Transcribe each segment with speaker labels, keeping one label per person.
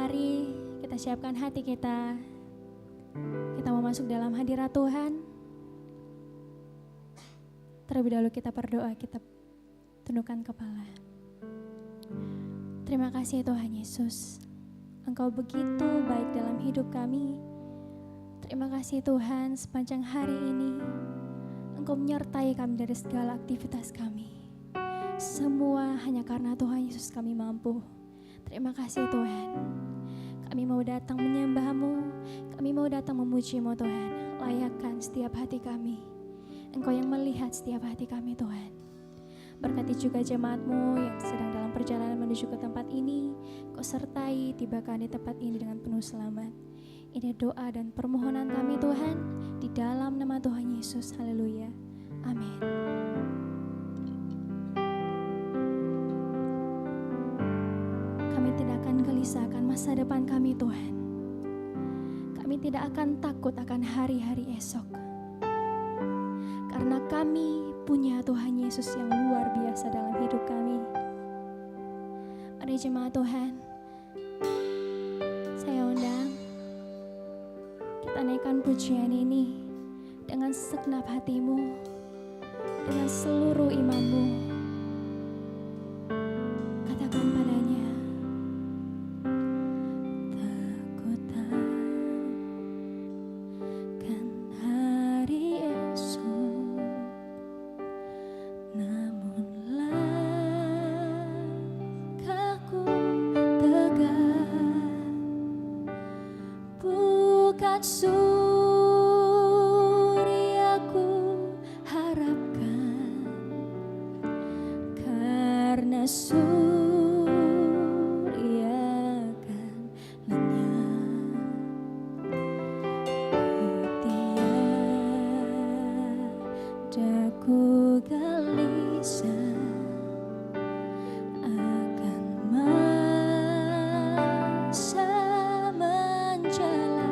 Speaker 1: Mari kita siapkan hati kita. Kita mau masuk dalam hadirat Tuhan. Terlebih dahulu kita berdoa, kita tundukkan kepala. Terima kasih Tuhan Yesus. Engkau begitu baik dalam hidup kami. Terima kasih Tuhan, sepanjang hari ini Engkau menyertai kami dari segala aktivitas kami. Semua hanya karena Tuhan Yesus kami mampu. Terima kasih Tuhan. Kami mau datang menyembah-Mu, kami mau datang memuji-Mu Tuhan. Layakkan setiap hati kami. Engkau yang melihat setiap hati kami Tuhan. Berkati juga jemaat-Mu yang sedang dalam perjalanan menuju ke tempat ini. Kau sertai tibakan di tempat ini dengan penuh selamat. Ini doa dan permohonan kami Tuhan, di dalam nama Tuhan Yesus. Haleluya. Amin. Kami tidak akan gelisahkan masa depan kami Tuhan. Kami tidak akan takut akan hari-hari esok. Karena kami punya Tuhan Yesus yang luar biasa dalam hidup kami. Mari jemaat Tuhan, saya undang kita naikkan pujian ini dengan segenap hatimu, dengan seluruh imanmu. Katakan padanya, suryaku harapkan, karena surya kan lenyap, tiadaku gelisah akan masa menjelang.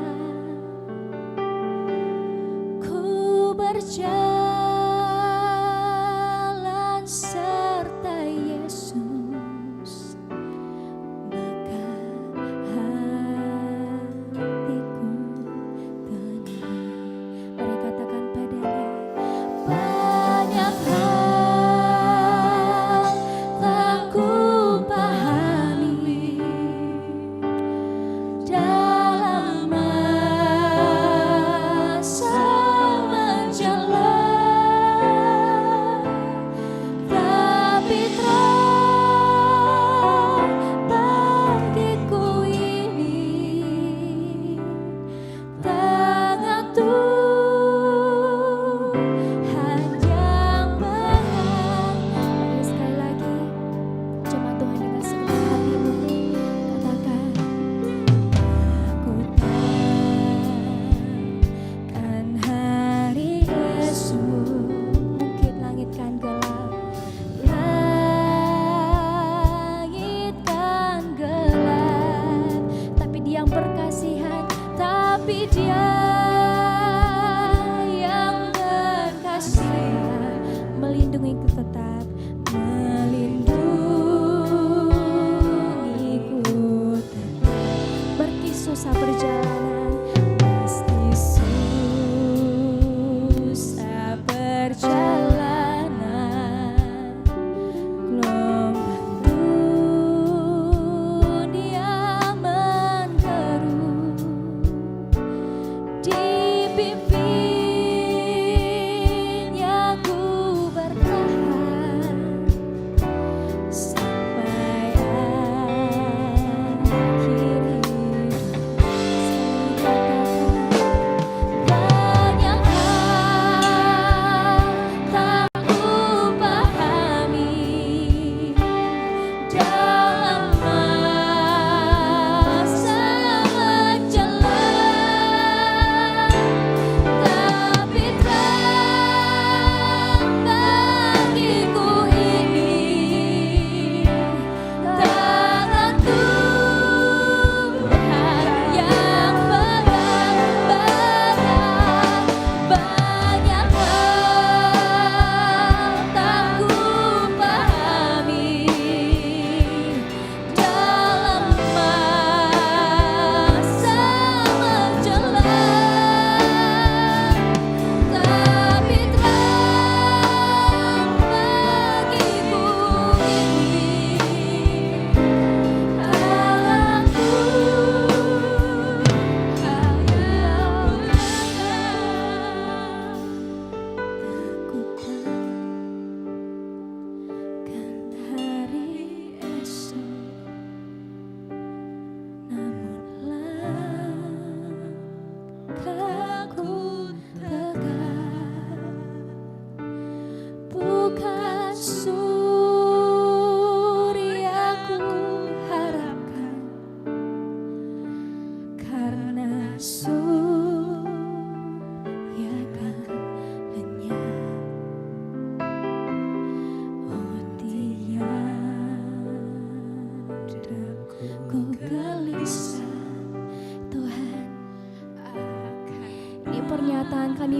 Speaker 1: Ku berjalan serta Yesus, maka hatiku tenang. Mari katakan padanya, banyak hal tak ku pahami dalam masa menjelang, tapi terang bagiku ini tangan Tuhan yang menang. Mari sekali lagi jemaat Tuhan dengan segenap hatimu katakan, aku takkan hari esok. Mungkin langit kan gelap, langit kan gelap, tapi Dia yang berkasihan, tapi Dia yang berkasihan melindungiku tetap, melindungiku tetap. Berkisah perjalanan, meski susah perjalanan, gelombang dunia mengerut, dipimpinnya ku bertahan,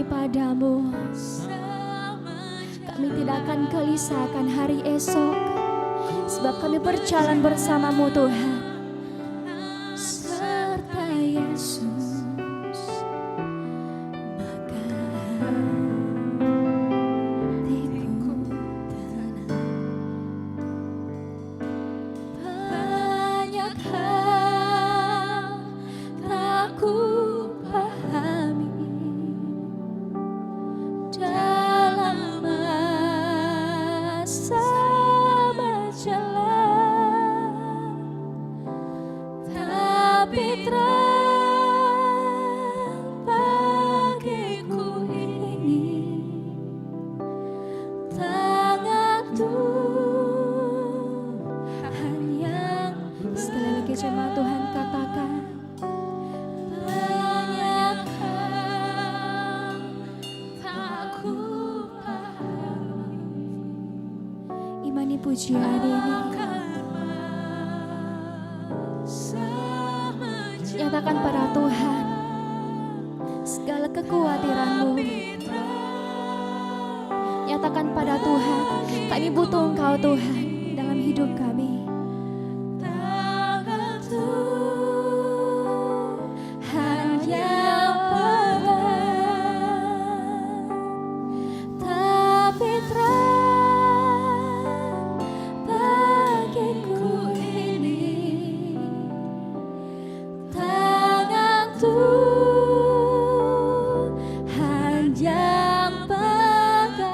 Speaker 1: padamu. Kami tidak akan gelisahkan hari esok, sebab kami berjalan bersamamu Tuhan. Serta Yesus, maka hatiku tenang. Banyak hal tak ku pahami dalam masa berjalan, tapi terang bagiku ini tangan Tuhan yang sekali lagi jemaat Tuhan katakan, banyak hal tak ku pahami. Imani pujian ini, nyatakan pada Tuhan segala kekhawatiranmu. Nyatakan pada Tuhan, kami butuh Engkau Tuhan dalam hidup kami. Tangan Tuhan yang pegang, tapi terang bagiku ini tangan Tuhan yang pegang.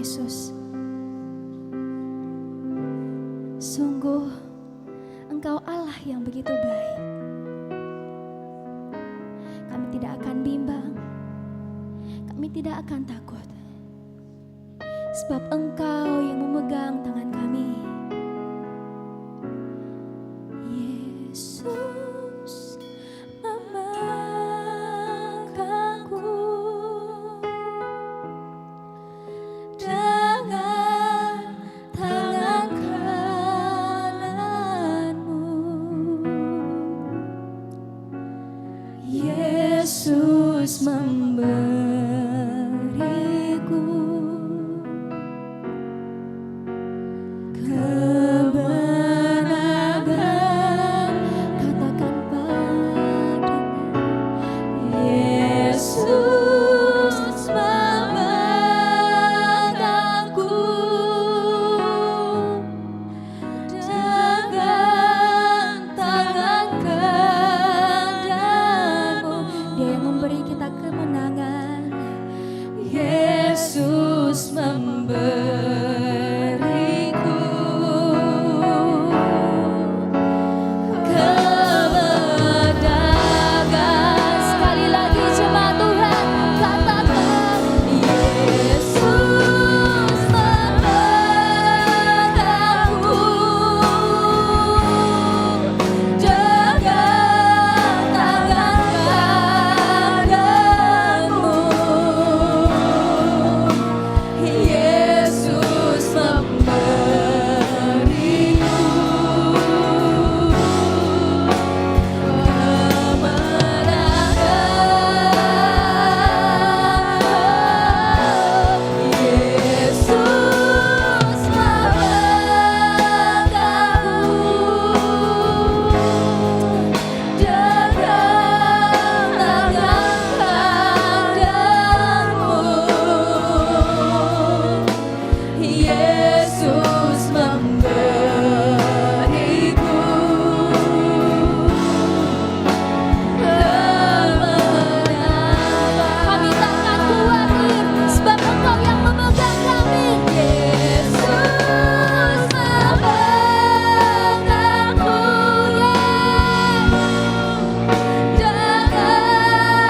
Speaker 1: Yesus. Sungguh Engkau Allah yang begitu baik. Kami tidak akan bimbang, kami tidak akan takut, sebab Engkau yang memegang tangan kami. Yesus memegangku dengan tangan kananmu. Yesus memberiku kebenaran. Katakan padanya, Yesus memegangku dengan tangan kananmu. Dia yang memberi kita kemenangan. Yesus memberiku kemenangan. Sekali lagi jemaat Tuhan, katakan Yesus memegangku dengan tangan kananmu. Yesus memberiku kemenangan. Yesus memegangku dengan tangan kananmu. Yesus memberiku kemenangan. Kami takkan khawatir, sebab Engkau yang memegang kami. Yesus memegangku, dengan tangan kananmu.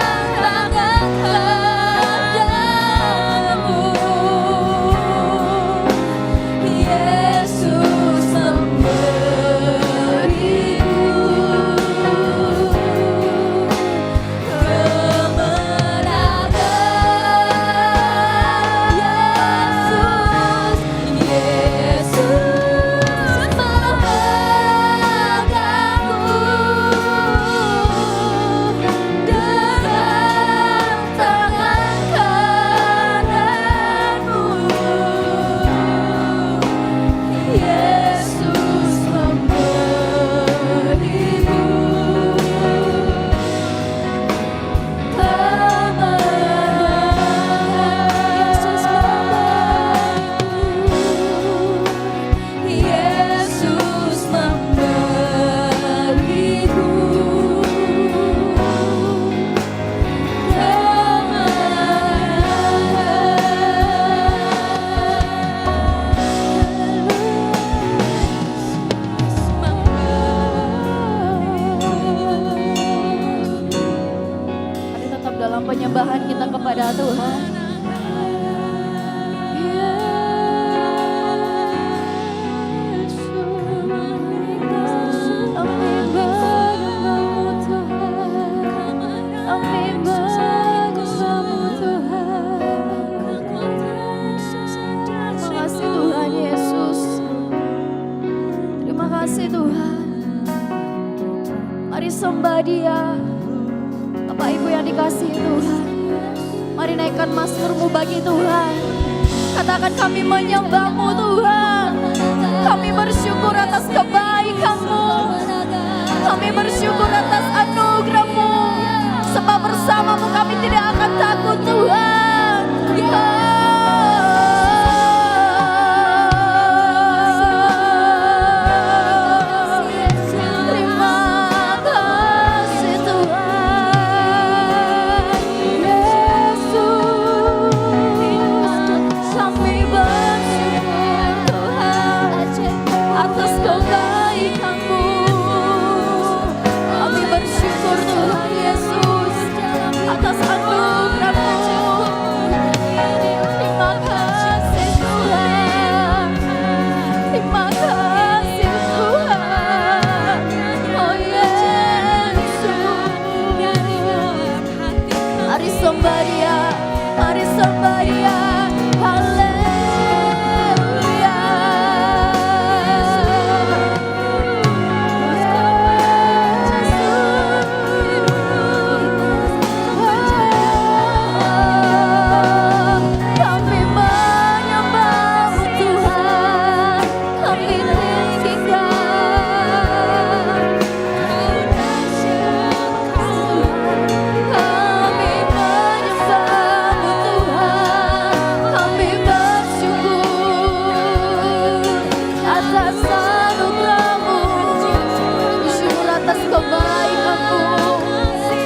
Speaker 1: Yesus memberiku kemenangan. Yesus memegangku dengan tangan kananmu. Yesus memberiku kemenangan. Yesus memberiku kemenangan. Mari tetap dalam penyembahan kita kepada Tuhan. Terima kasih Tuhan Yesus. Terima kasih Tuhan. Mari sembah Dia. Bapak Ibu yang dikasihi Tuhan, mari naikkan mazmurmu bagi Tuhan. Katakan, kami menyembah-Mu Tuhan. Kami bersyukur atas kebaikan-Mu. Kami bersyukur atas anugerah-Mu. Sebab bersama-Mu kami tidak akan takut Tuhan. Terima kasih Tuhan Yesus. Kami kebaikan-Mu. Kami bersyukur Tuhan Yesus atas anugerah-Mu. Terima kasih Tuhan, terima kasih Tuhan. Oh Yesus, mari sembah Dia, mari sembah Dia. Haleluya. Kami menyembah-Mu Tuhan, kami tinggikan. Kami menyembah-Mu Tuhan, kami bersyukur atas anugerah-Mu, bersyukur atas kebaikan-Mu,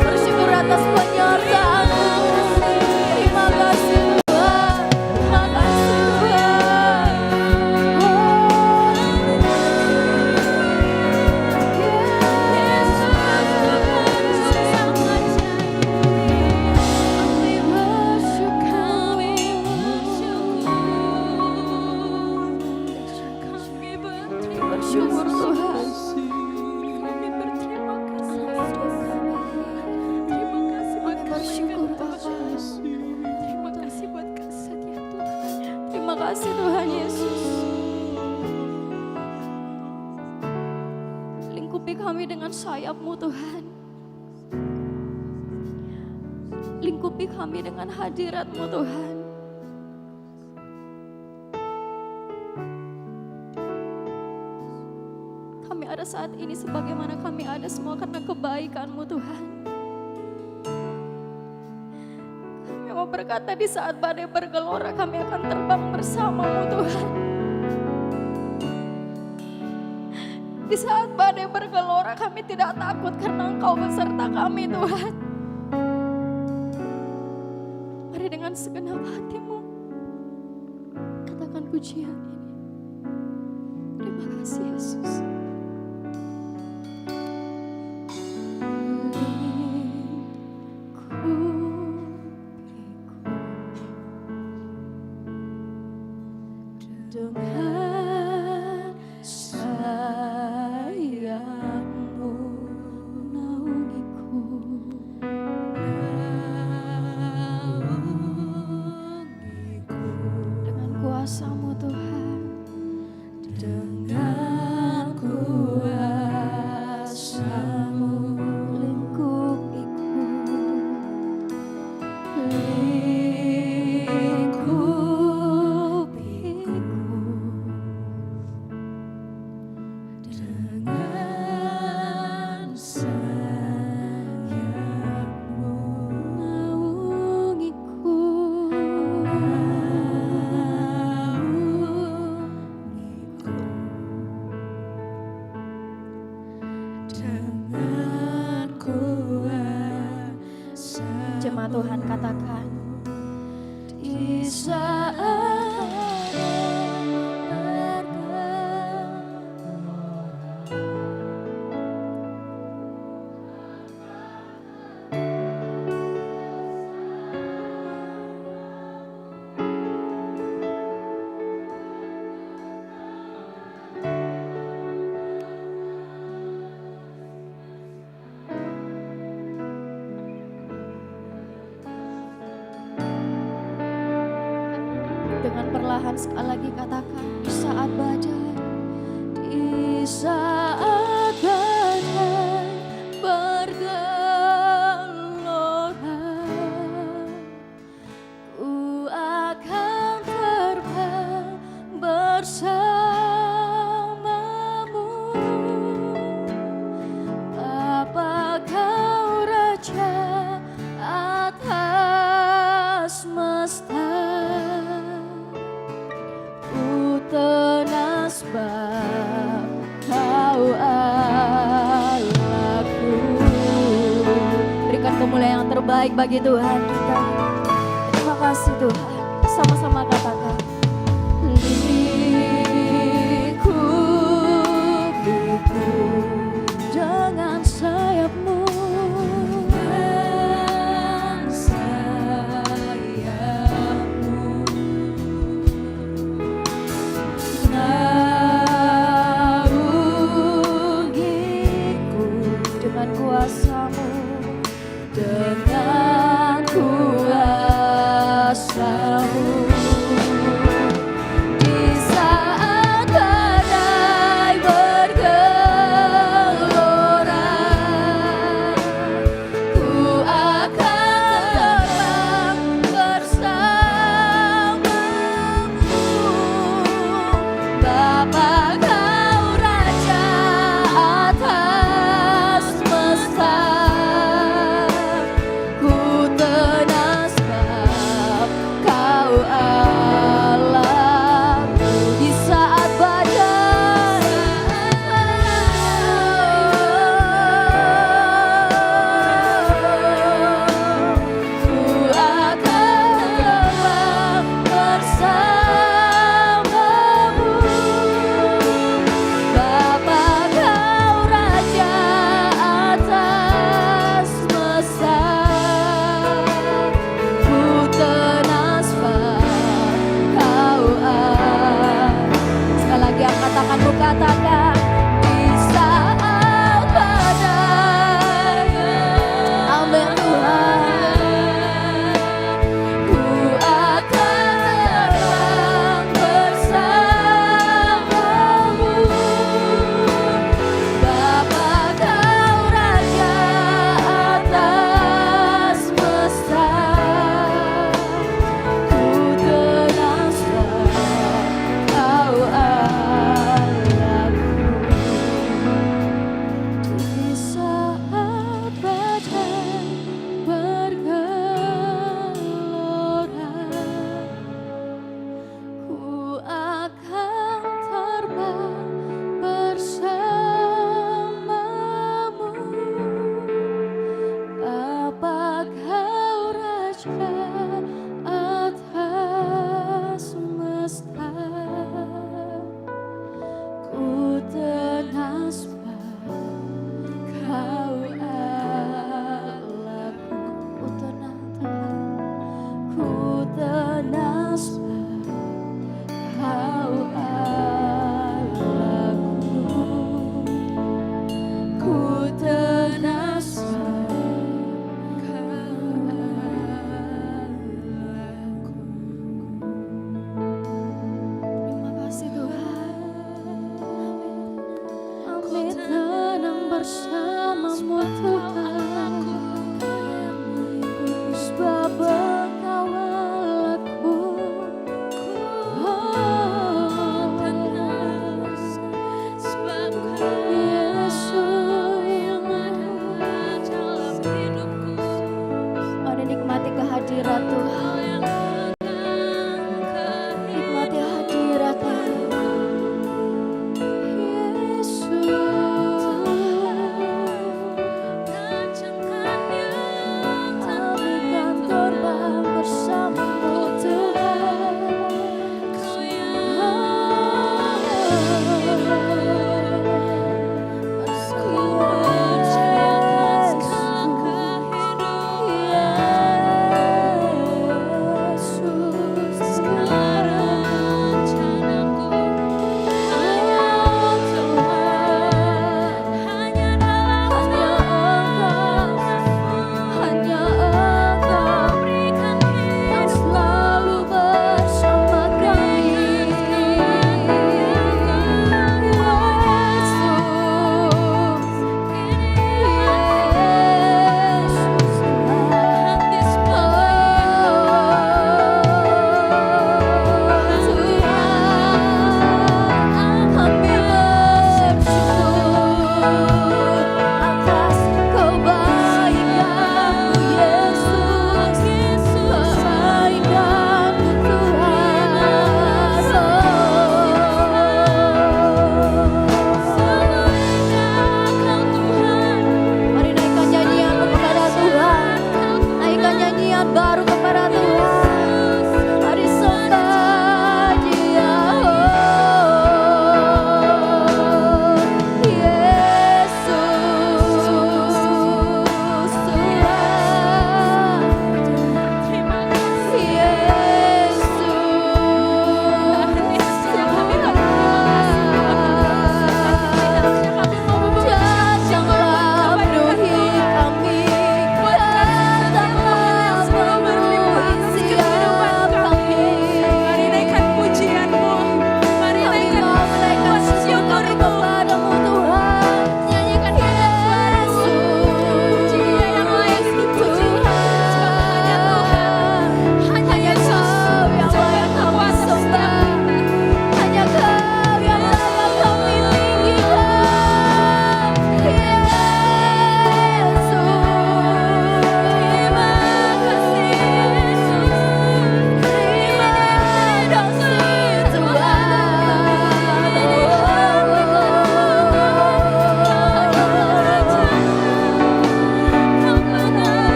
Speaker 1: bersyukur atas penyertaan-Mu. Terima kasih Tuhan, terima kasih Tuhan. Bersyukur Tuhan. Kami berterima kasih. Terima kasih buat bersyukur Bapa. Terima kasih buat kasih ya Tuhan. Terima kasih Tuhan Yesus. Lingkupi kami dengan sayap-Mu Tuhan. Lingkupi kami dengan hadirat-Mu Tuhan. Kami ada saat ini sebagaimana kami ada semua karena kebaikan-Mu Tuhan. Kami mau berkata di saat badai bergelora kami akan terbang bersama-Mu Tuhan. Di saat badai bergelora kami tidak takut karena Engkau beserta kami Tuhan. Mari dengan segenap hati-Mu katakan pujian ini. Terima kasih Yesus. Dengan sayap-Mu naungiku, dengan kuasa-Mu Tuhan, dengan kuasa-Mu lingkupiku, dengan sayap-Mu naungiku, dengan kuasa. Jemaat Tuhan katakan, di saat dengan perlahan sekali lagi katakan, di saat badai, di saat badai bergelora, ku akan terbang bersama-Mu. Bapa Kau Raja atas semesta, tenang sebab Kau Allahku. Berikan kemuliaan yang terbaik bagi Tuhan kita. Terima kasih Tuhan. Sama-sama katakan, lingkupiku, tenang bersamamu Tuhan. Sebab Engkau Allahku. Sebab Yesus dalam hidupku. Oh, dan nikmati kehadirat Tuhan. Nikmati hadirat-Nya. Yesus.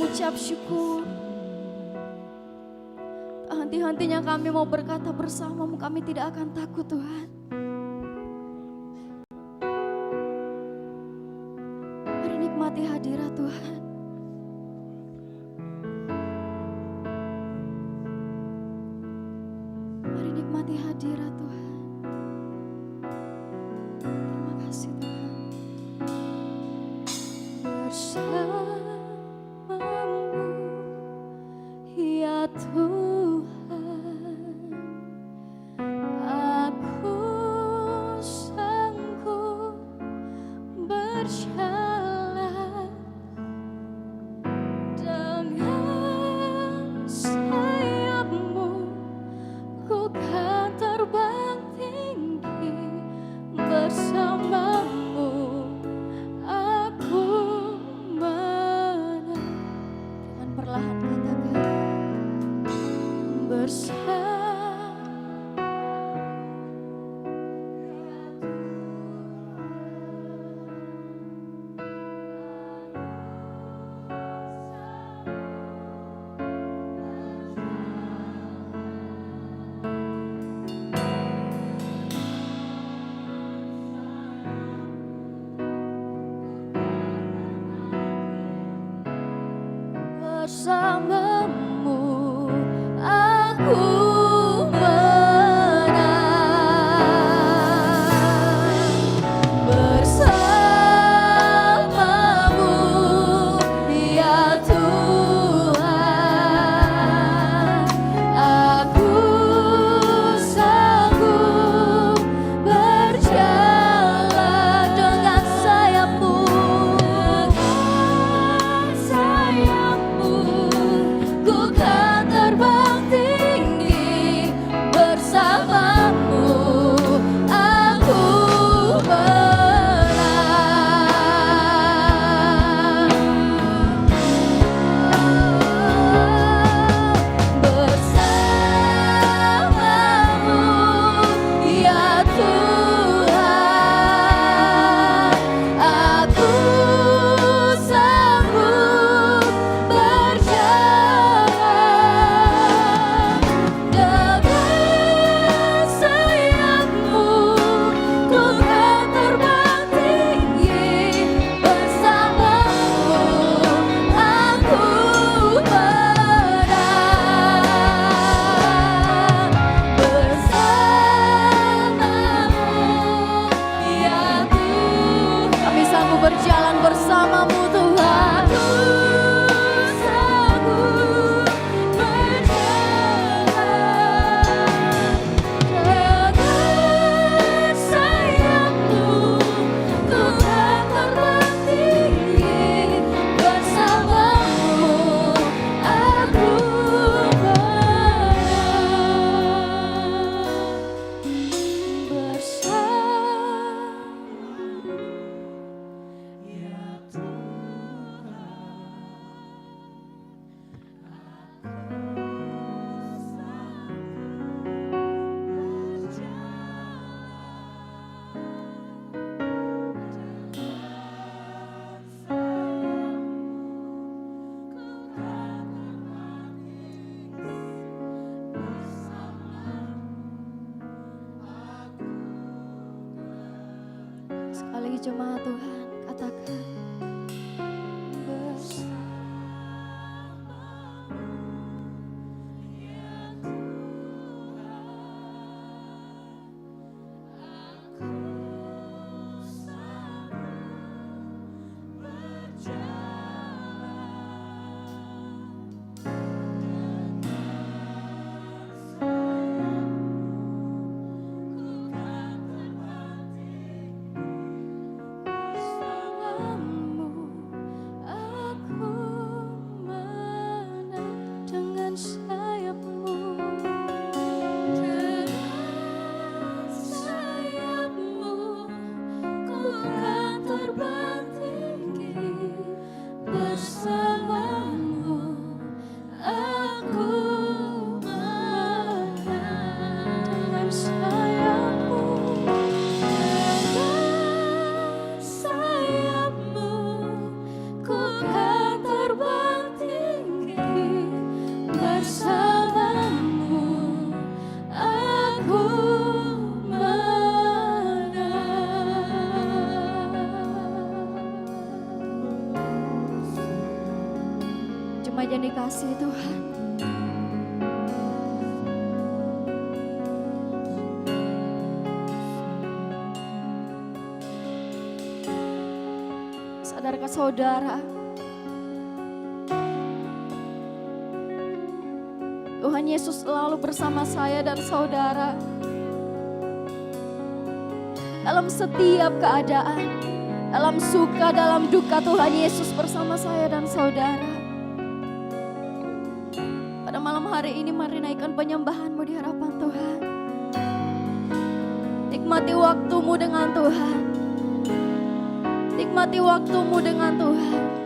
Speaker 2: mengucap syukur. Henti-hentinya kami mau berkata bersamamu, kami tidak akan takut Tuhan. Mari nikmati hadirat Tuhan. Mari nikmati hadirat Tuhan. Terima kasih Tuhan. Bersamamu ya Tuhan, aku sanggup berjalan dengan sayap-Mu, ku kan terbang tinggi bersamamu. Aku menang. Dengan perlahan katakan bersama. Bersamamu aku menang. Bersamamu ya Tuhan, aku sanggup berjalan dengan sayap-Mu. Ku kan terbang tinggi bersamamu. Aku menang. Bersamamu ya Tuhan, aku sanggup berjalan dengan sayap-Mu. Ku kan terbang tinggi bersamamu. Aku menang. Bersamamu ya Tuhan, kami sanggup berjalan bersamamu Tuhan. Aku sanggup berjalan dengan sayap-Mu. Ku kan terbang tinggi bersamamu. Aku menang. Bersamamu ya sekali lagi jemaat Tuhan katakan bersamamu. kasih Tuhan. Sadarkah saudara, Tuhan Yesus selalu bersama saya dan saudara dalam setiap keadaan, dalam suka, dalam duka. Tuhan Yesus bersama saya dan saudara. Pada malam hari ini mari naikkan penyembahanmu di hadapan Tuhan. Nikmati waktumu dengan Tuhan. Nikmati waktumu dengan Tuhan.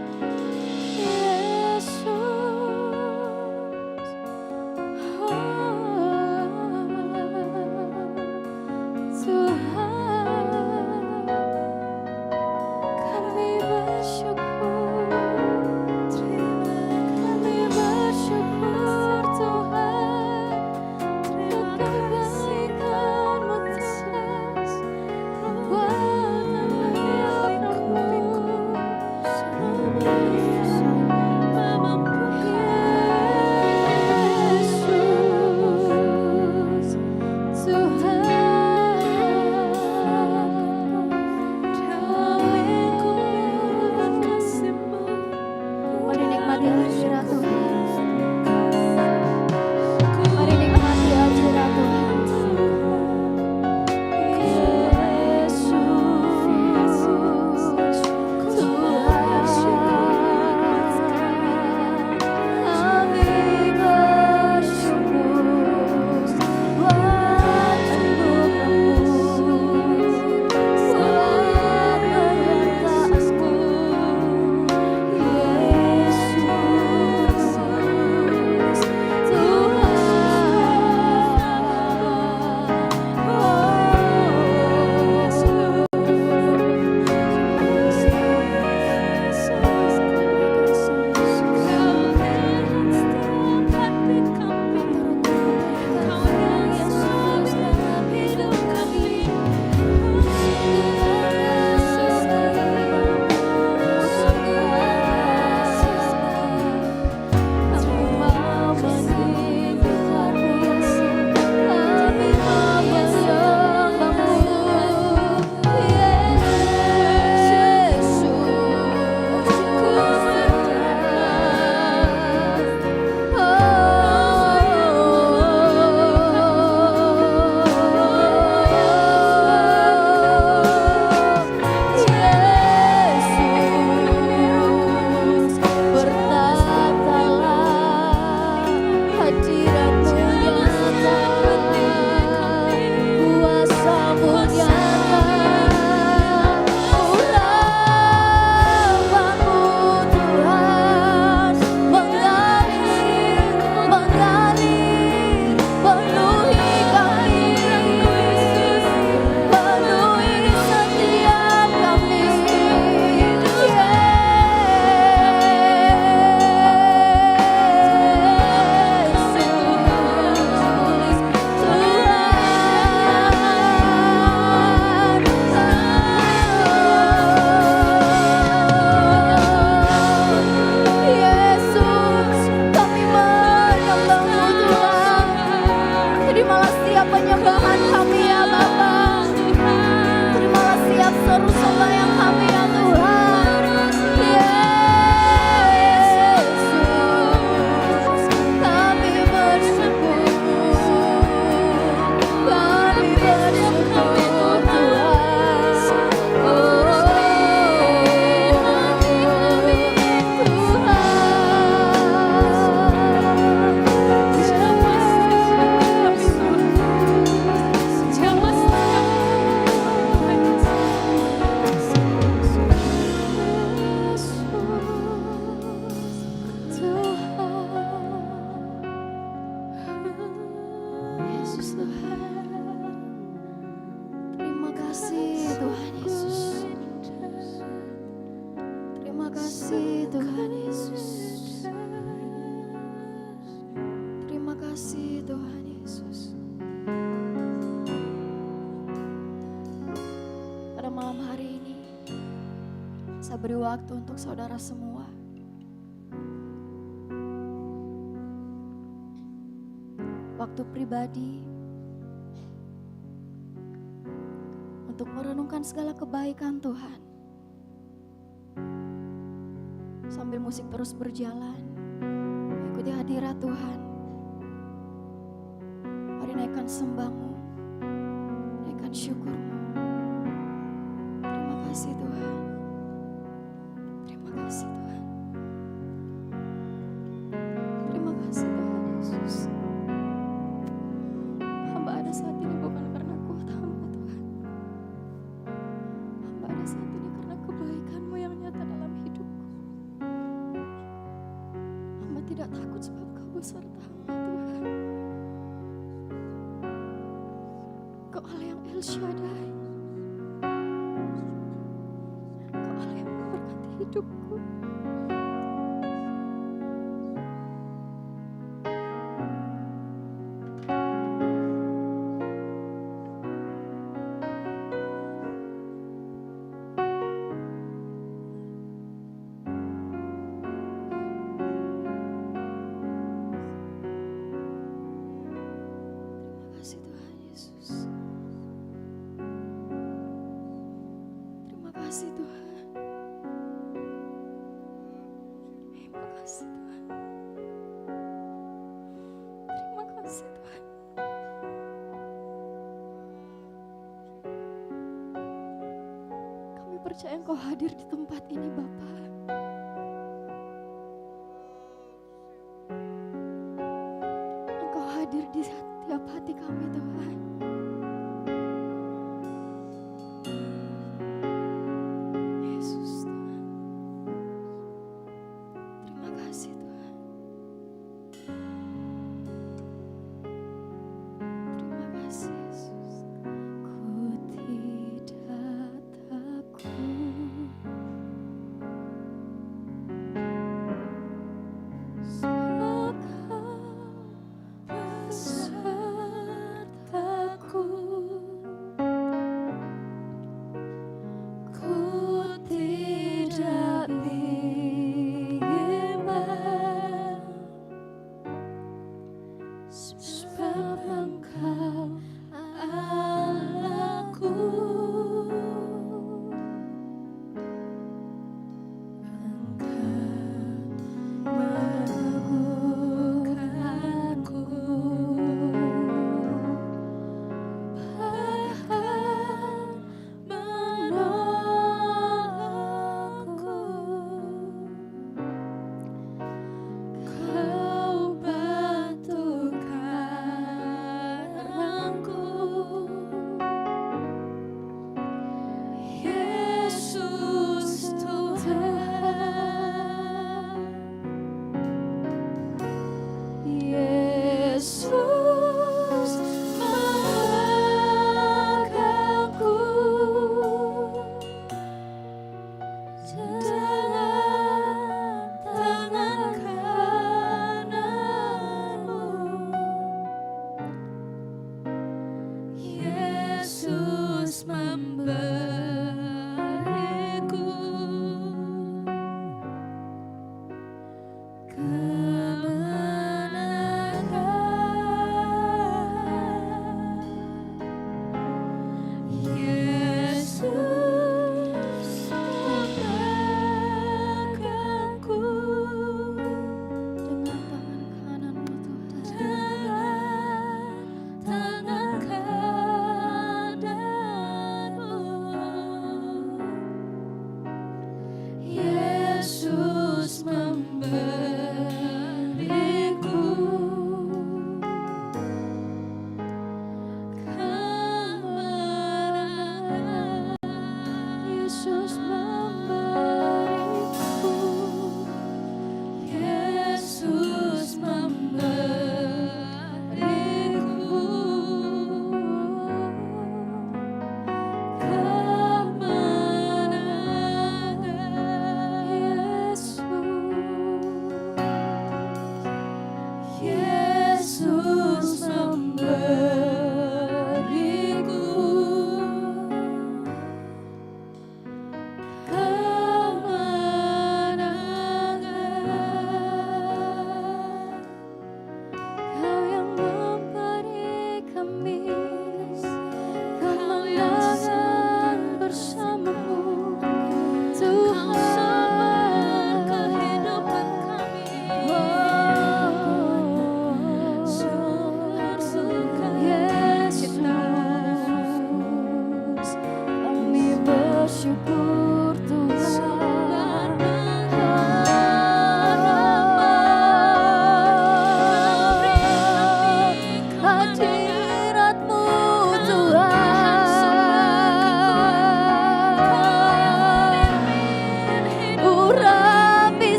Speaker 2: Saya beri waktu untuk saudara semua. waktu pribadi untuk merenungkan segala kebaikan Tuhan. Sambil musik terus berjalan, ikuti hadirat Tuhan. Mari naikkan sembahmu, naikkan syukurmu. Terima kasih Tuhan. Terima kasih Tuhan. Terima kasih Tuhan Yesus. Hamba ada saat ini bukan karena kuat hamba Tuhan. Hamba ada saat ini karena kebaikan-Mu yang nyata dalam hidupku. Hamba tidak takut sebab Kau beserta hamba Tuhan. Kau Allah yang El Shaddai. Kau Allah yang memberkati hidupku. Terima kasih Tuhan Yesus. Terima kasih Tuhan. Terima kasih Tuhan. Terima kasih Tuhan. Kami percaya Engkau hadir di tempat ini Bapa. Engkau hadir di setiap hati kami Tuhan. Yesus Tuhan. Terima kasih Tuhan. Terima kasih Yesus. Ku tidak takut sebab Kau besertaku. Ku tidak bimbang sebab Engkau Allahku. Engkau meneguhkanku, bahkan menolongku. Kau batu karangku, Yesus Tuhan. Yesus megangku dalam tangan kananmu. Yesus memberiku kemenangan.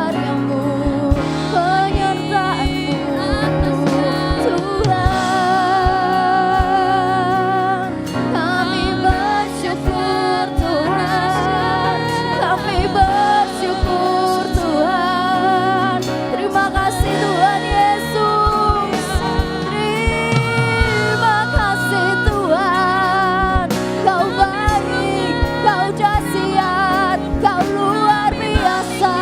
Speaker 2: karyamu, penyertaanmu Tuhan. Kami bersyukur Tuhan, kami bersyukur Tuhan. Terima kasih Tuhan Yesus, terima kasih Tuhan. Kau baik, kau dahsyat, kau luar biasa.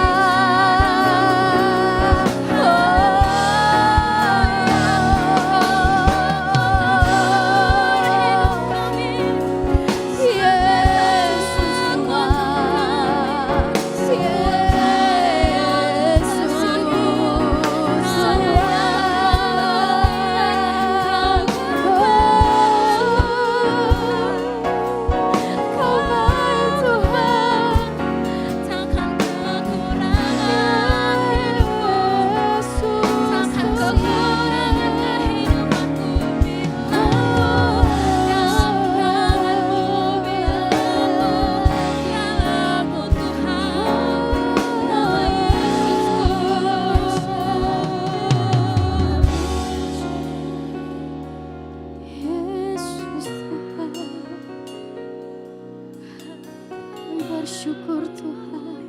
Speaker 2: Bersyukur Tuhan.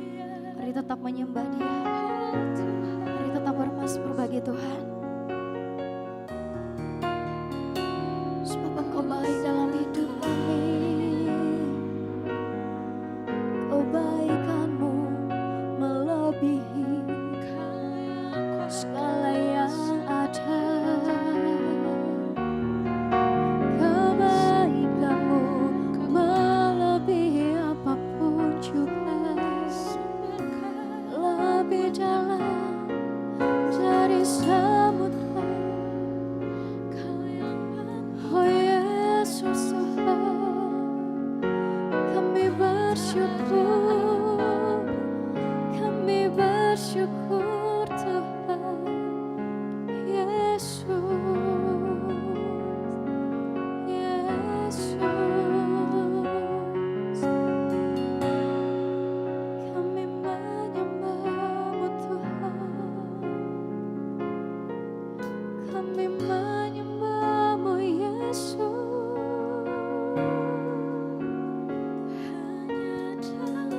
Speaker 2: Mari tetap menyembah Dia. Mari tetap bermasmur bagi Tuhan. Sebab Engkau baik dalam hidup kami. Kebaikanmu melebihi segala yang ada. Kebaikanmu melebihi apapun juga, lebih dalam dari samudra. Oh Yesus Tuhan, kami bersyukur, kami bersyukur Tuhan Yesus, Yesus. Kami menyembah-Mu Tuhan, kami menyembah-Mu Yesus.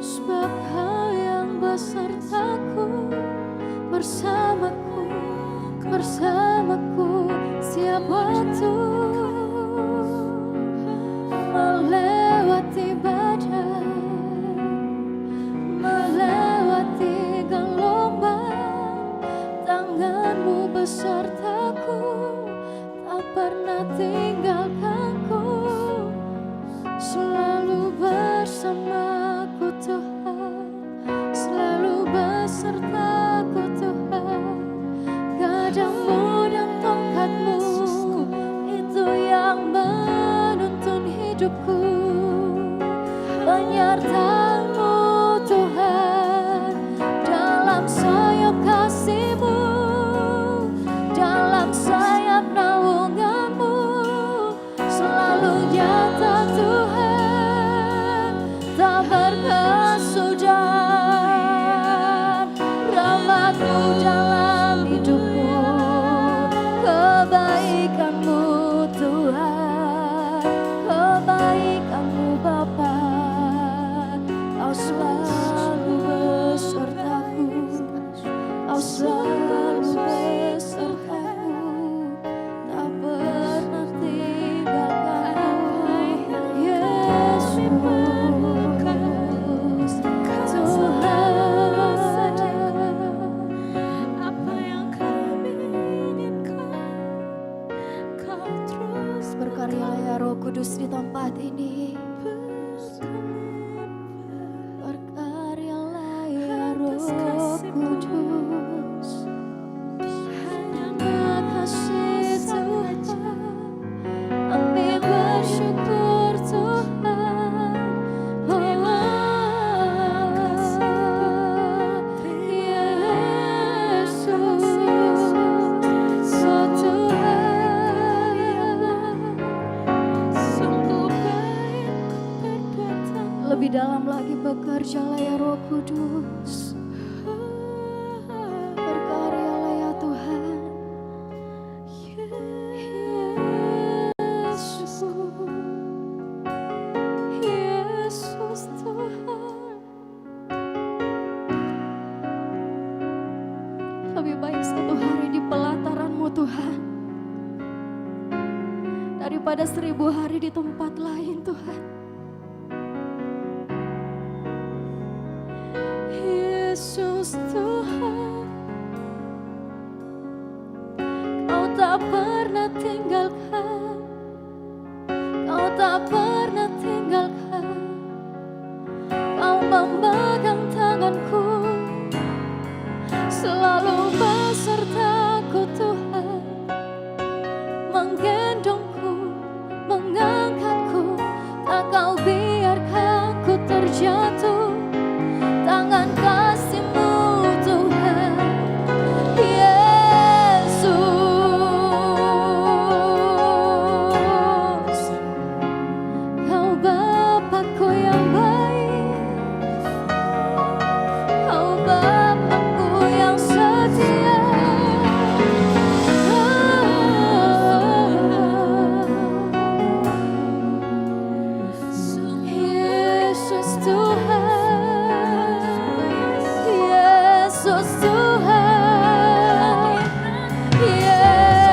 Speaker 2: Sebab Kau yang besertaku, bersamaku, bersamaku setiap waktu, melewati badai, melewati gelombang. Tangan-Mu besertaku, tak pernah tinggalkanku, selalu bersamaku Tuhan, selalu besertaku Tuhan. Gadang-Mu dan tongkat-Mu itu yang menuntun hidupku. Penyertaan-Mu Tuhan, dalam sayap kasih-Mu, dalam sayap naungan-Mu, selalu nyata Tuhan, tak berkesudahan. Rahmat-Mu dalam hidupku, kebaikan-Mu Tuhan, kebaikan-Mu Bapa. Kau selalu besertaku, Kau selalu besertaku, tak pernah tinggalkanku. Yesus Tuhan,
Speaker 1: Apa yang kami inginkan, Kau terus
Speaker 2: berkaryalah ya Roh Kudus di tempat ini. Berkaryalah ya Roh Kudus. Terima kasih Tuhan, kami bersyukur Tuhan. Terima kasih Yesus, oh Tuhan.
Speaker 1: sungguh baik perbuatan.
Speaker 2: Lebih dalam lagi bekerjalah ya Roh Kudus. lebih baik satu hari di pelataran-Mu Tuhan daripada 1000 hari di tempat lain Tuhan. Yesus Tuhan, Kau tak pernah tinggalkan, Kau tak pernah tinggalkan. Kau memegang tanganku, selalu besertaku Tuhan, menggendongku, mengangkatku, tak Kau biarkan ku terjatuh. Tangan kasih-Mu Tuhan, Yesus. Kau Bapakku yang baik, Kau Bapakku yang setia. Yesus Tuhan, Yesus Tuhan, Yesus.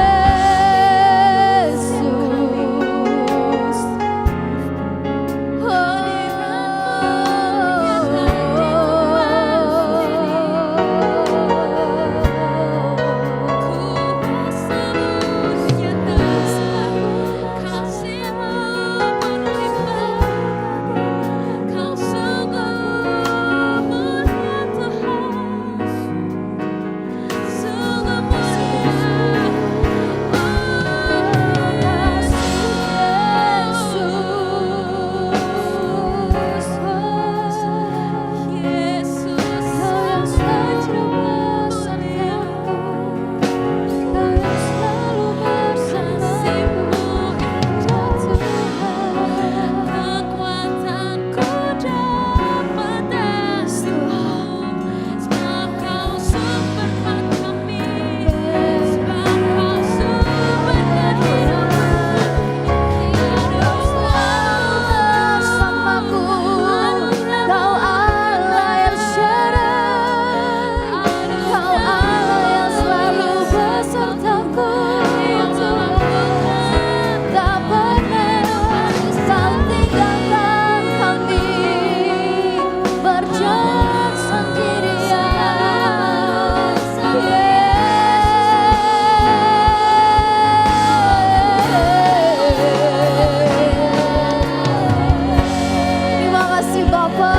Speaker 2: Terima kasih Bapa,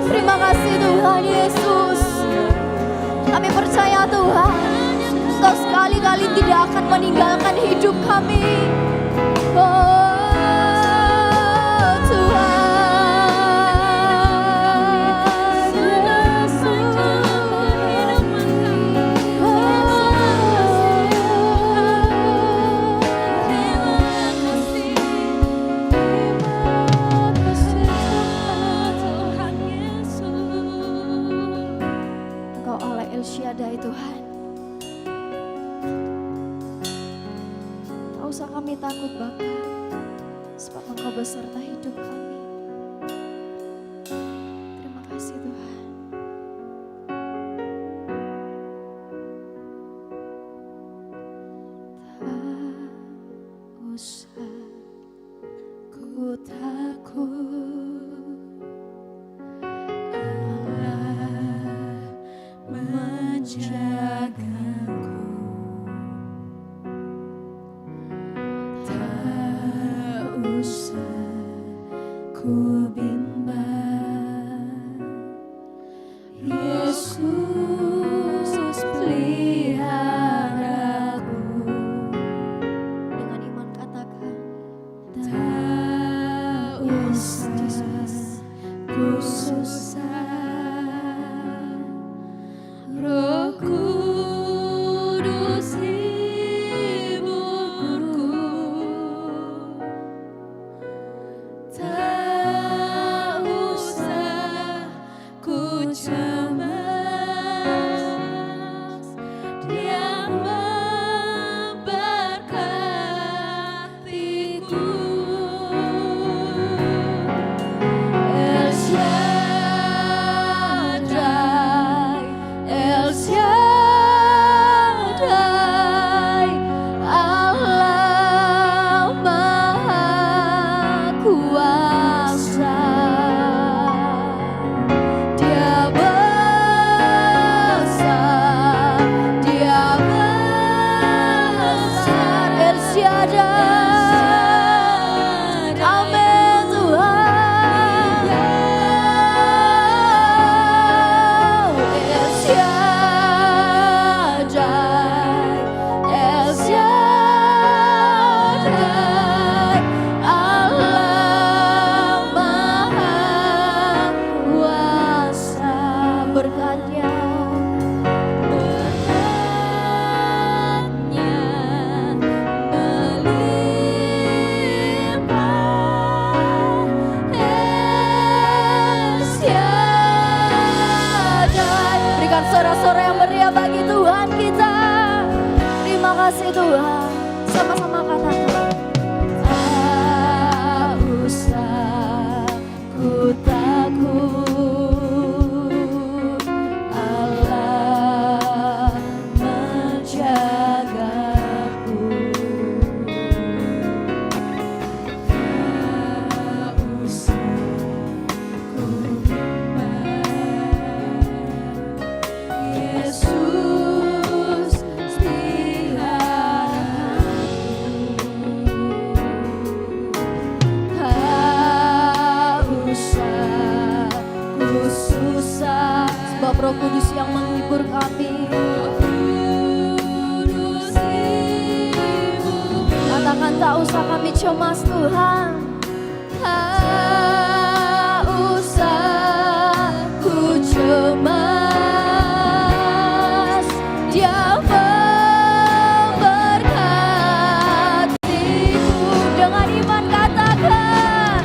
Speaker 2: terima kasih Tuhan Yesus. Kami percaya Tuhan, Engkau sekali-kali tidak akan meninggalkan hidup kami. Oh Tuhan, Engkau Allah El Shaddai Tuhan. Tak usah kami takut Bapa, sebab Engkau beserta hidup kami. Terima kasih Tuhan. Tak usah ku takut, Allah menjagaku. Tak usah ku bimbang, Yesus peliharaku. Dengan iman katakan, tak usah ku susah, Roh Kudus hiburku. Tak usah ku cemas, Dia memberkatiku. El Shaddai, El Shaddai. Berikan sorak-sorai yang meriah bagi Tuhan kita. Terima kasih Tuhan. Sama-sama katakan. Tak usah ku takut, Allah menjagaku. Tak usah ku bimbang, Yesus susah, sebab Roh Kudus yang menghibur kami. Katakan tak usah kami cemas Tuhan. Tak usah ku cemas, Dia memberkatiku. Dengan iman katakan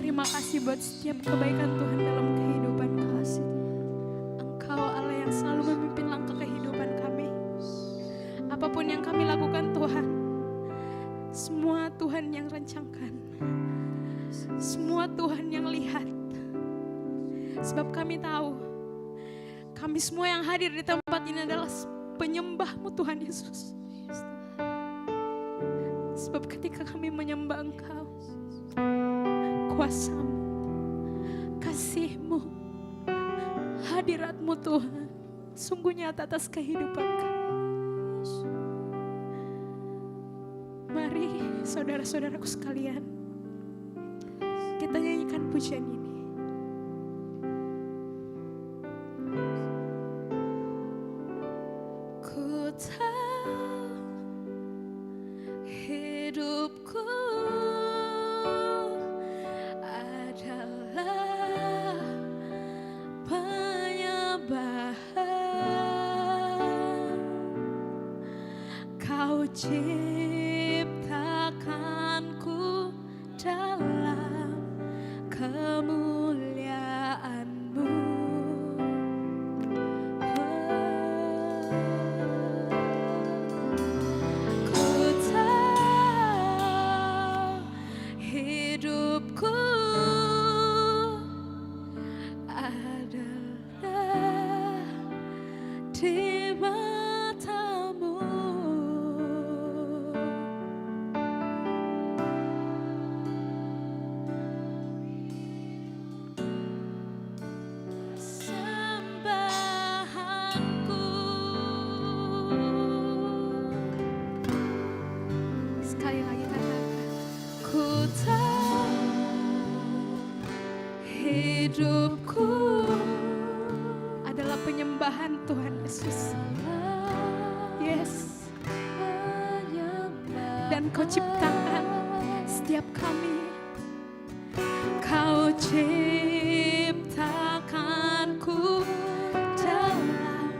Speaker 3: Terima kasih buat setiap kebaikan Tuhan dalam kehidupan kami. Engkau Allah yang selalu memimpin langkah kehidupan kami. Apapun yang kami lakukan Tuhan, semua Tuhan yang rencangkan, semua Tuhan yang lihat. Sebab kami tahu, kami semua yang hadir di tempat ini adalah penyembah-Mu Tuhan Yesus. Sebab ketika kami menyembah Engkau, kuasa-Mu, kasih-Mu, hadirat-Mu Tuhan sungguh nyata atas kehidupan kami. Mari saudara-saudaraku sekalian, kita nyanyikan pujian ini. Ku tahu hidupku adalah penyembahan. Kau ciptakanku dalam kemuliaan-Mu. Ku tahu hidupku adalah di mata-Mu. Sembahanku. Sekali lagi katakan, ku tahu hidupku adalah penyembahan Tuhan Yesus. Yes. Dan Kau ciptakan setiap kami. Kau ciptakanku dalam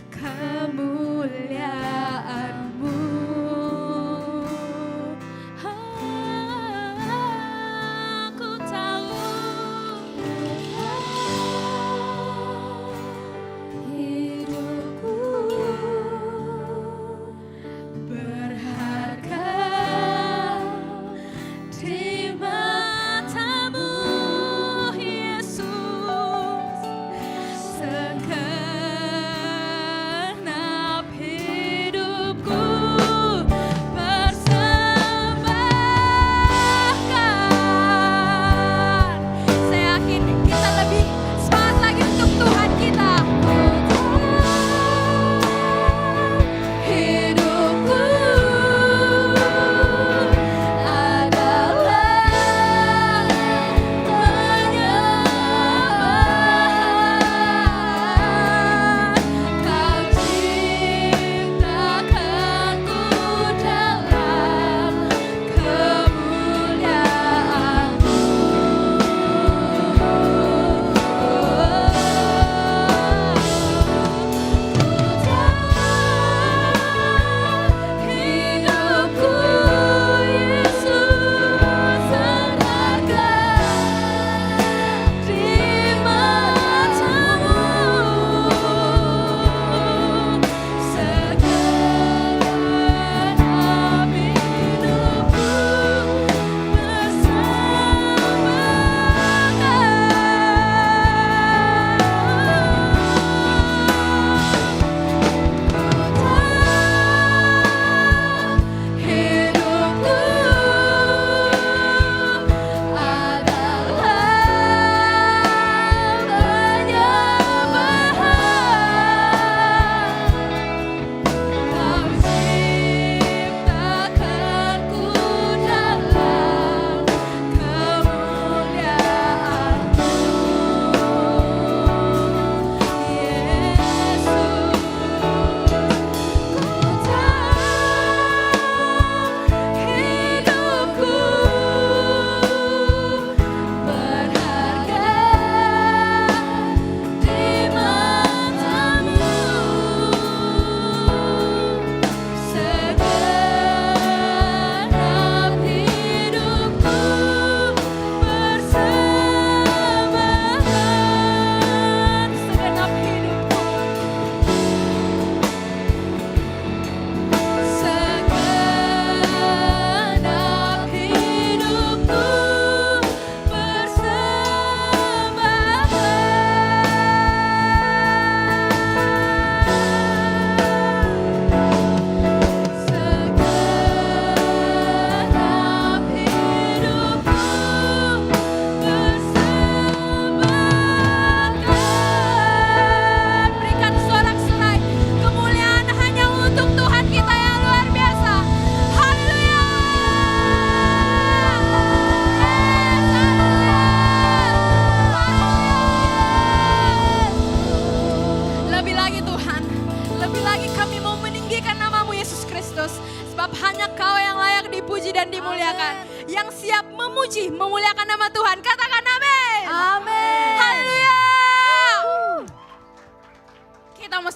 Speaker 3: kemuliaan-Mu. Aku tahu hidupku berharga di mata-Mu.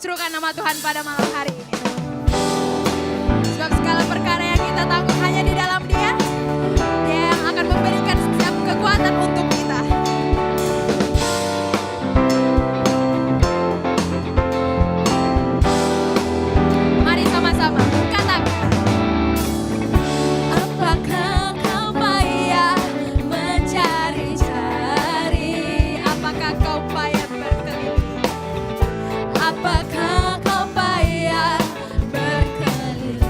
Speaker 3: serukan nama Tuhan pada malam hari ini. Sebab segala perkara yang kita tanggung hanya di dalam Dia, Dia yang akan memberikan setiap kekuatan untuk kita. Mari sama-sama katakan. Apakah kau payah mencari-cari? Apakah kau payah berkeliling? Apakah kau payah berkeliling?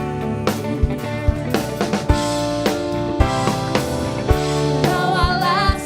Speaker 3: Bawalah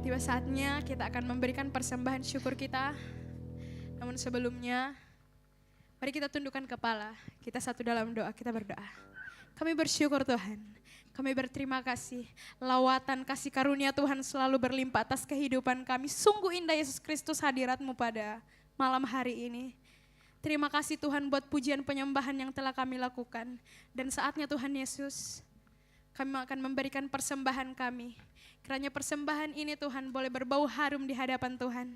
Speaker 3: Tiba saatnya kita akan memberikan persembahan syukur kita. Namun sebelumnya, mari kita tundukkan kepala. Kita satu dalam doa, kita berdoa. Kami bersyukur Tuhan. Kami berterima kasih. Lawatan kasih karunia Tuhan selalu berlimpah atas kehidupan kami. Sungguh indah Yesus Kristus hadirat-Mu pada malam hari ini. Terima kasih Tuhan buat pujian penyembahan yang telah kami lakukan. Dan saatnya Tuhan Yesus, kami akan memberikan persembahan kami. Kiranya persembahan ini Tuhan boleh berbau harum di hadapan Tuhan.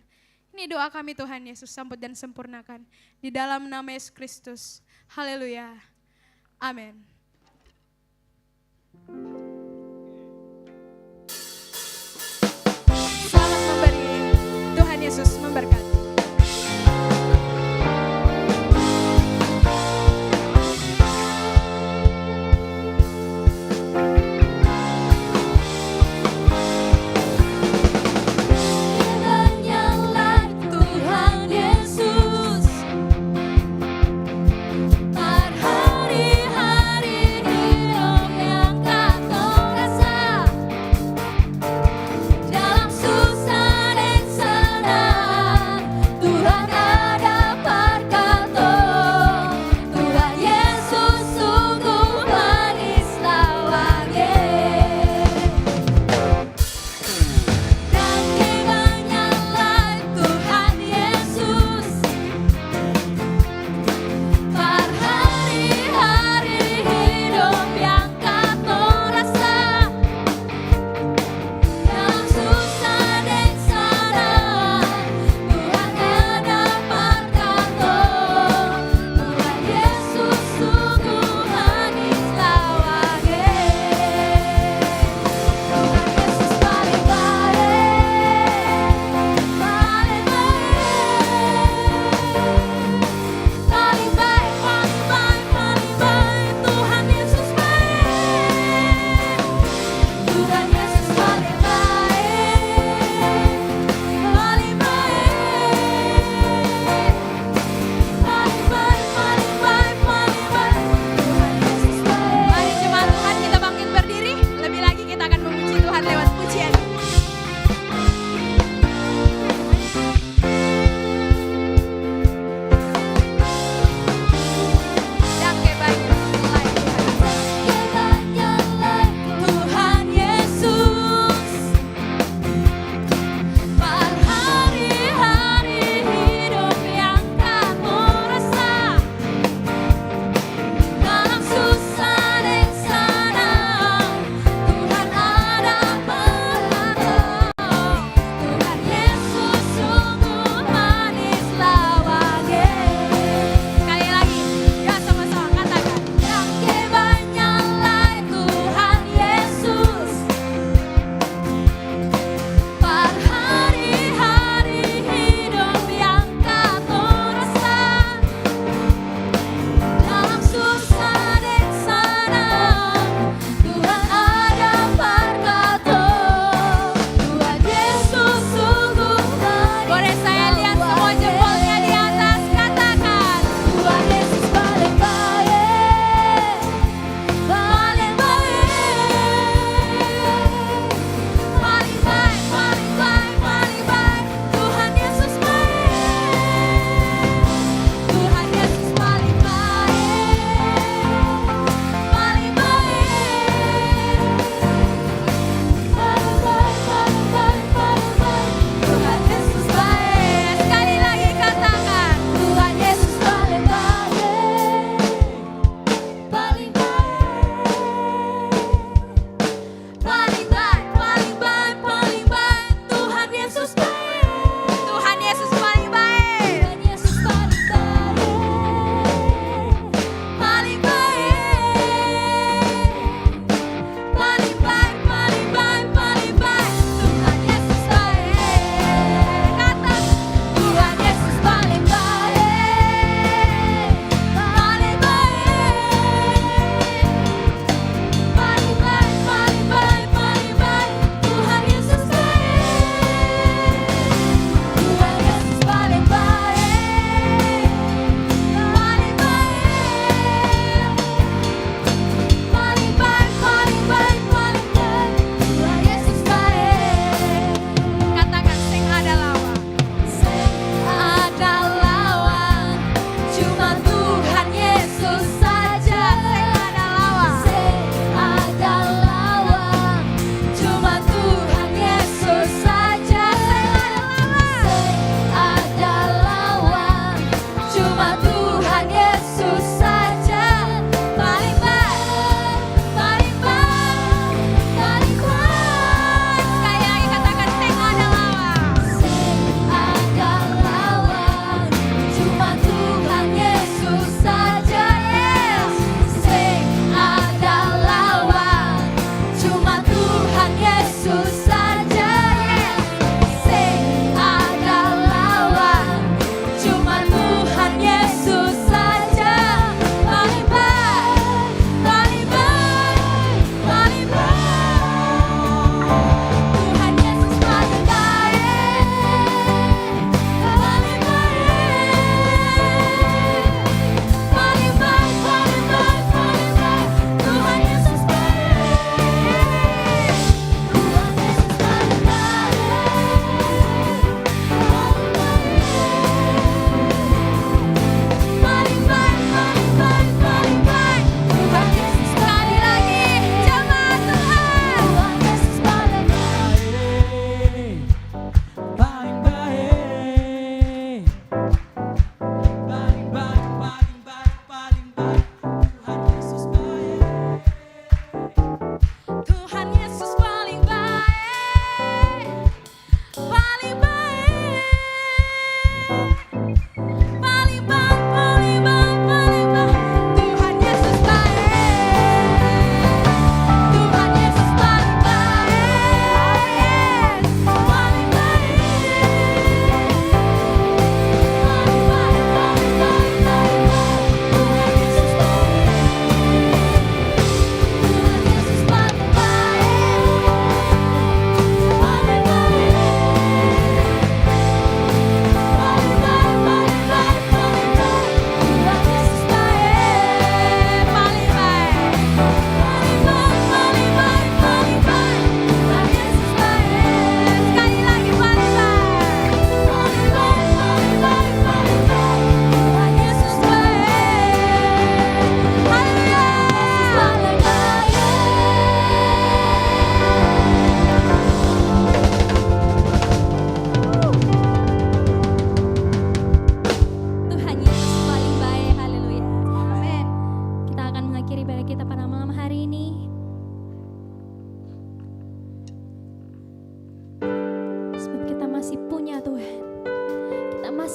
Speaker 3: Ini doa kami Tuhan Yesus, sambut dan sempurnakan. Di dalam nama Yesus Kristus. Haleluya. Amin. Selamat memberi. Tuhan Yesus memberkati.
Speaker 2: Hari-hari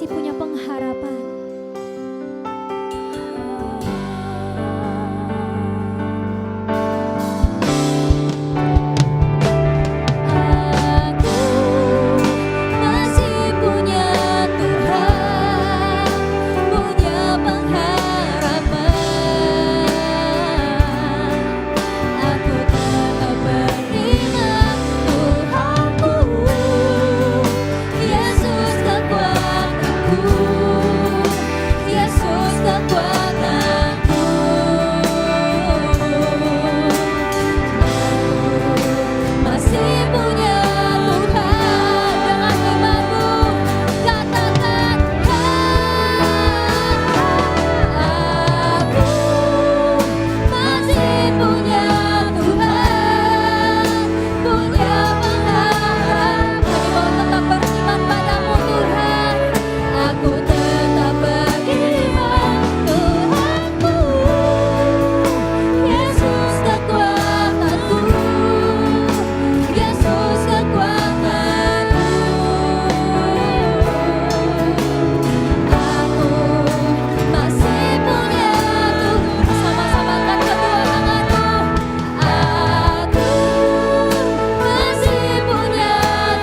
Speaker 1: masih punya pengharapan. Aku masih punya Tuhan, punya pengharapan. Aku tetap beringat Tuhanku, Yesus kekuatanku, Yesus kekuatanku. Masih punya Tuhan, dengan imanmu katakan, aku masih punya Tuhan, punya pengharapan. Kami mau tetap beriman padamu Tuhan, aku tetap beriman Tuhanku, Yesus kekuatanku, Yesus kekuatanku. Aku masih punya Tuhan. Sama-sama angkat kedua tanganmu. Aku masih punya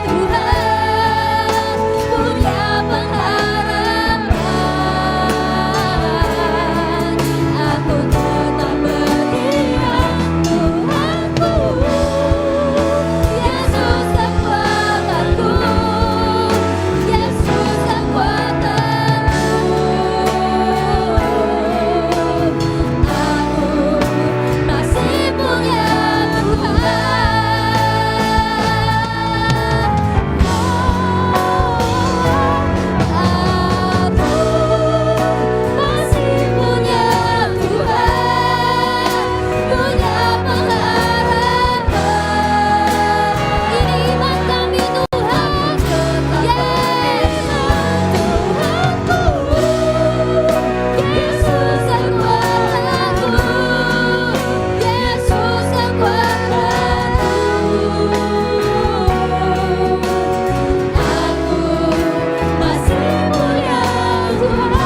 Speaker 1: Tuhan, punya pengharapan. Aku tetap beriman Tuhanku, Yesus kekuatanku, Yesus kekuatanku. Aku masih punya Tuhan. Aku masih punya Tuhan, punya pengharapan. Ini iman kami Tuhan, Tuhanku, Yesus kekuatanku, Yesus kekuatanku. Aku masih punya Tuhan,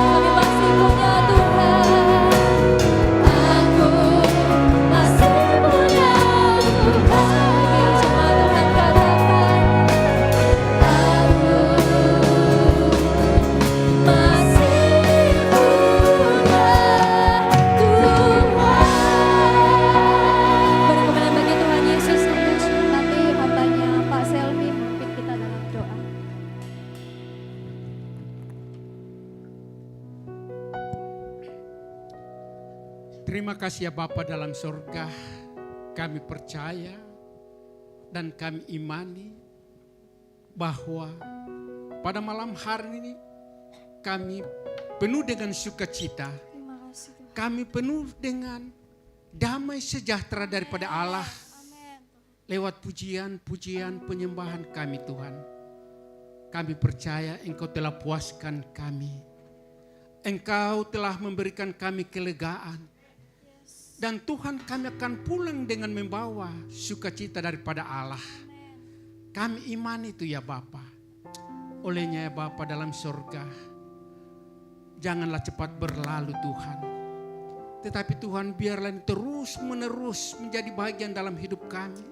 Speaker 1: kami masih punya Tuhan. Aku masih punya Tuhan. Sama Tuhan katakan, aku masih punya Tuhan. Beri kemenangan bagi Tuhan Yesus.
Speaker 2: Nanti hambanya Pak Selmi memimpin kita dalam doa.
Speaker 4: Terima kasih ya Bapa dalam surga, kami percaya dan kami imani bahwa pada malam hari ini kami penuh dengan sukacita,
Speaker 2: Terima kasih Tuhan.
Speaker 4: kami penuh dengan damai sejahtera daripada Allah lewat pujian-pujian penyembahan kami Tuhan. Kami percaya Engkau telah puaskan kami, Engkau telah memberikan kami kelegaan. Dan Tuhan, kami akan pulang dengan membawa sukacita daripada Allah. Kami iman itu ya Bapa. Olehnya ya Bapa dalam surga, janganlah cepat berlalu Tuhan. Tetapi Tuhan, biarlah terus menerus menjadi bagian dalam hidup kami.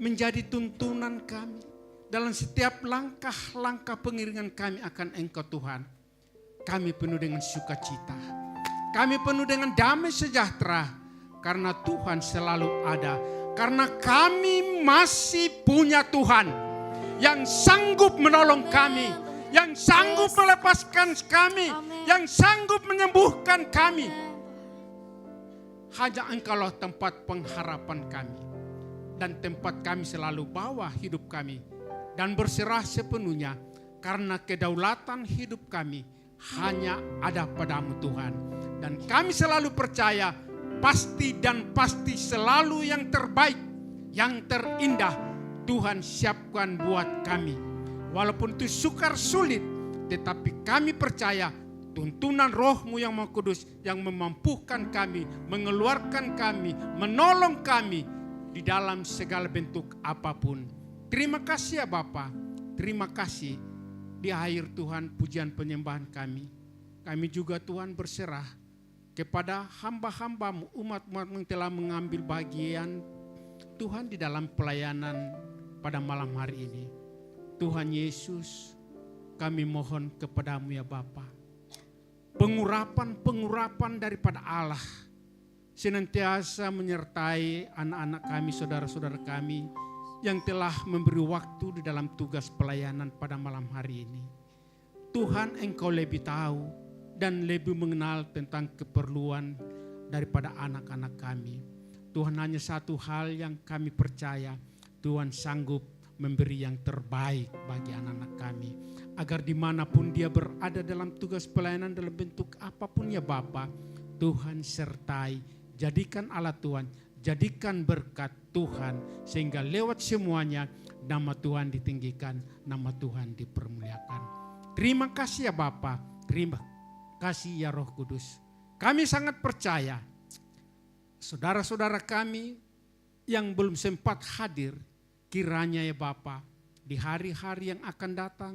Speaker 4: Menjadi tuntunan kami. Dalam setiap langkah-langkah pengiringan kami akan Engkau Tuhan. Kami penuh dengan sukacita. Kami penuh dengan damai sejahtera karena Tuhan selalu ada. Karena kami masih punya Tuhan yang sanggup menolong kami, yang sanggup melepaskan kami, yang sanggup menyembuhkan kami. Hanya Engkaulah tempat pengharapan kami dan tempat kami selalu bawa hidup kami dan berserah sepenuhnya karena kedaulatan hidup kami hanya ada padamu Tuhan. Dan kami selalu percaya pasti dan pasti selalu yang terbaik, yang terindah Tuhan siapkan buat kami. Walaupun itu sukar sulit, tetapi kami percaya tuntunan Roh-Mu yang Maha Kudus yang memampukan kami, mengeluarkan kami, menolong kami di dalam segala bentuk apapun. Terima kasih ya Bapa, terima kasih di akhir Tuhan pujian penyembahan kami. Kami juga Tuhan berserah kepada hamba-hambamu, umat-umatmu yang telah mengambil bagian Tuhan di dalam pelayanan pada malam hari ini. Tuhan Yesus, kami mohon kepadamu ya Bapa, pengurapan daripada Allah senantiasa menyertai anak-anak kami, saudara-saudara kami yang telah memberi waktu di dalam tugas pelayanan pada malam hari ini. Tuhan, Engkau lebih tahu dan lebih mengenal tentang keperluan daripada anak-anak kami. Tuhan, hanya satu hal yang kami percaya, Tuhan sanggup memberi yang terbaik bagi anak-anak kami. Agar dimanapun dia berada dalam tugas pelayanan dalam bentuk apapun ya Bapa, Tuhan sertai, jadikan Allah Tuhan, jadikan berkat Tuhan, sehingga lewat semuanya nama Tuhan ditinggikan, nama Tuhan dipermuliakan. Terima kasih ya Bapa, terima kasih ya Roh Kudus. Kami sangat percaya saudara-saudara kami yang belum sempat hadir, kiranya ya Bapa, di hari-hari yang akan datang,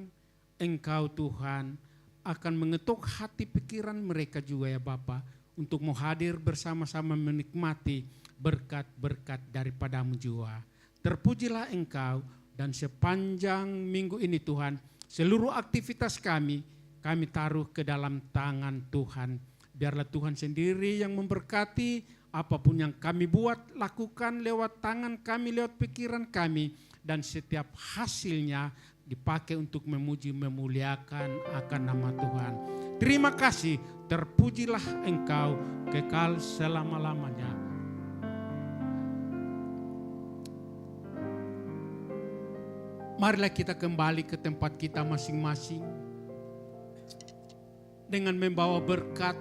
Speaker 4: Engkau Tuhan akan mengetuk hati pikiran mereka juga ya Bapa, untuk mau hadir bersama-sama menikmati berkat-berkat daripadamu juga. Terpujilah Engkau, dan sepanjang minggu ini Tuhan, seluruh aktivitas kami taruh ke dalam tangan Tuhan. Biarlah Tuhan sendiri yang memberkati apapun yang kami buat, lakukan lewat tangan kami, lewat pikiran kami, dan setiap hasilnya dipakai untuk memuji, memuliakan akan nama Tuhan. Terima kasih, terpujilah Engkau kekal selama-lamanya. Marilah kita kembali ke tempat kita masing-masing dengan membawa berkat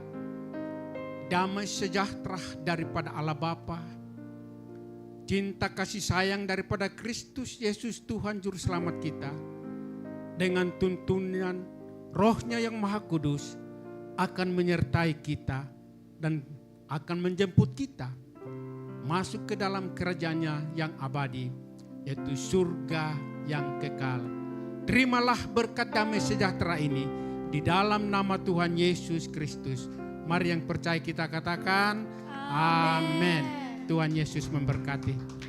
Speaker 4: damai sejahtera daripada Allah Bapa, cinta kasih sayang daripada Kristus Yesus Tuhan Juru Selamat kita, dengan tuntunan Roh-Nya yang Maha Kudus akan menyertai kita dan akan menjemput kita masuk ke dalam kerajaan-Nya yang abadi, yaitu surga yang kekal. Terimalah berkat damai sejahtera ini di dalam nama Tuhan Yesus Kristus. Mari yang percaya kita katakan amin. Tuhan Yesus memberkati.